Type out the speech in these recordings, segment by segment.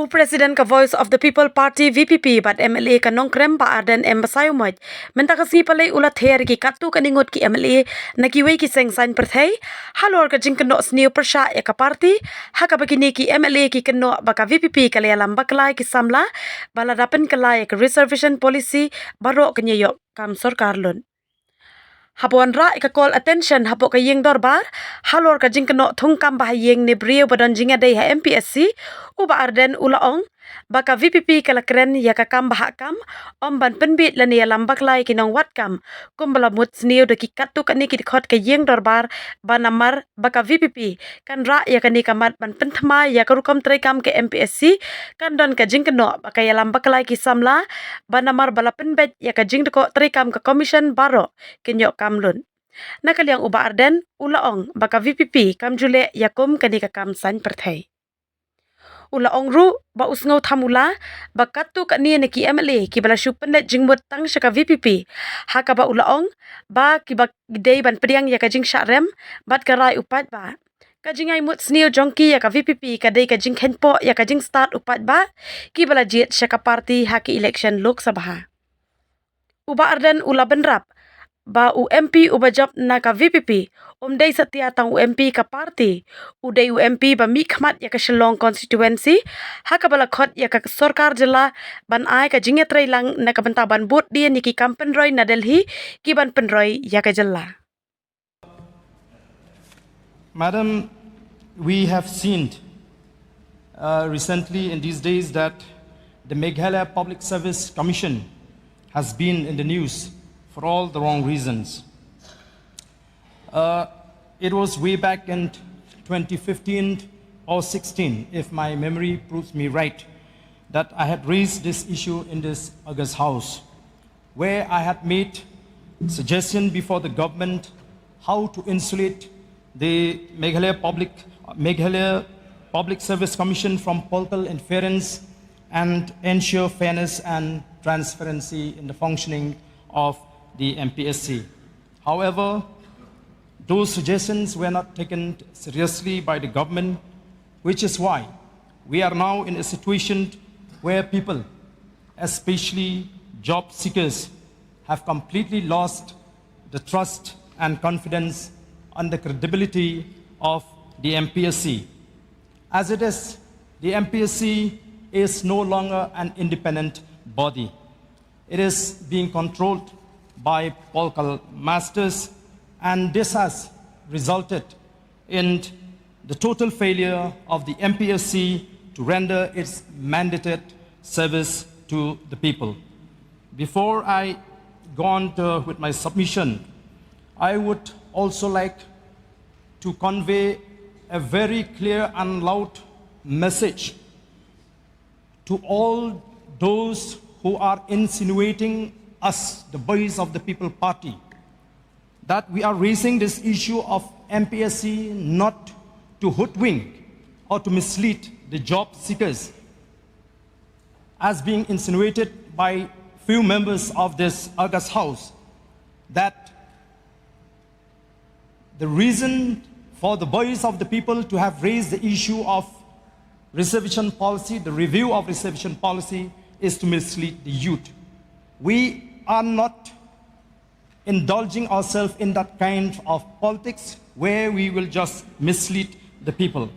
President ka Voice of the People Party VPP but MLA ka nongkrem Bah Ardent embasayo moj menta kasi palay ulat her ki katu kaningot ki MLA nakiway ki sengsan perthai halor ka jingkeno sniu persya ya ka party haka begini ki MLA ki keno baka VPP ka ïalam bakla ki samla baladapen kalai ka Reservation Policy baro kenyo kam sarkar lun Habuan ra ka call attention hapo ka yeng dorbar halor ka jingkeno thungkam bah yeng ni brio badon jinga dei ha MPSC Bah Ardent ulaong baka VPP kalakren ya ka kam bah kam ban penbit lan ïalam baklai kinong wat kam kumbala mut sniu de ki katu kani ki khot ka yeng dorbar banamar baka VPP kan ra ya kani kamat ban penthma ya ka rukom trai kam ke MPSC kan don ka jingkeno baka ïalam baklai ki samla banamar bala penbet ya ka jing de ko trai kam ka commission baro kinyo kamlun nakaliang Bah Ardent ulaong baka VPP kam jule yakum kani ka kam san perthai ulaong ru ba usngau thamula bakatu kani ne ki MLA ki bala shupendet jingmut tang shaka VPP haka ba ulaong ba ki ba dei ban priang ya ka jing sharem bat karai upat ba ka jingai mut sniu jongki ya ka VPP ka dei ka jing khenpo ya ka jing start upat ba ki bala jit shaka party haki election lok sabha Bah Ardent ula benrap ba UMP ubajab na ka VPP dei setia tang UMP ka party udai UMP ba mi khmat ya ka Shillong constituency haka bala khot ya ka sarkar jila ban ai ka jinge trai lang na ka banta ban bot dia ni ki kampen roy na Delhi ki ban pen roy ya ka jilla Madam, we have seen recently in these days that the Meghalaya Public Service Commission has been in the news for all the wrong reasons. It was way back in 2015 or 16, if my memory proves me right, that I had raised this issue in this August House, where I had made suggestion before the government how to insulate the Meghalaya Public Service Commission from political interference and ensure fairness and transparency in the functioning of the MPSC. However, those suggestions were not taken seriously by the government, which is why we are now in a situation where people, especially job seekers, have completely lost the trust and confidence and the credibility of the MPSC. As it is, the MPSC is no longer an independent body. It is being controlled by political masters, and this has resulted in the total failure of the MPSC to render its mandated service to the people. Before I go on with my submission, I would also like to convey a very clear and loud message to all those who are insinuating us, the Voice of the People Party, that we are raising this issue of MPSC not to hoodwink or to mislead the job seekers, as being insinuated by few members of this August House, that the reason for the Voice of the People to have raised the issue of reservation policy, the review of reservation policy, is to mislead the youth. We are not indulging ourselves in that kind of politics where we will just mislead the people.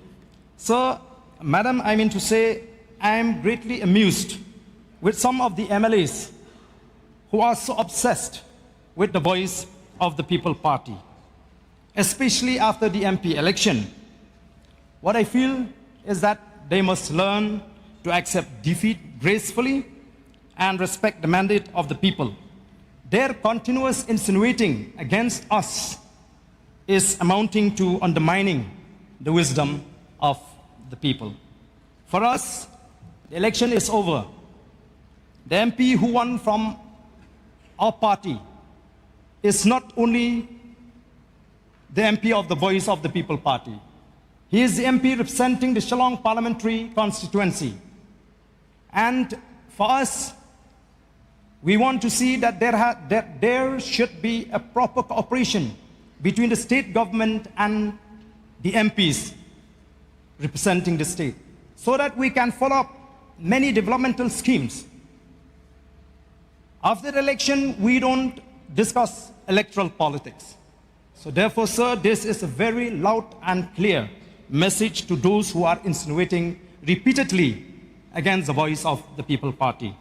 So, Madam, I mean to say, I am greatly amused with some of the MLAs who are so obsessed with the Voice of the People Party, especially after the MP election. What I feel is that they must learn to accept defeat gracefully and respect the mandate of the people. Their continuous insinuating against us is amounting to undermining the wisdom of the people. For us, the election is over. The MP who won from our party is not only the MP of the Voice of the People Party. He is the MP representing the Shillong parliamentary constituency. And for us, we want to see that there should be a proper cooperation between the state government and the MPs representing the state, so that we can follow up many developmental schemes. After the election, we don't discuss electoral politics. So therefore, sir, this is a very loud and clear message to those who are insinuating repeatedly against the voice of the People Party.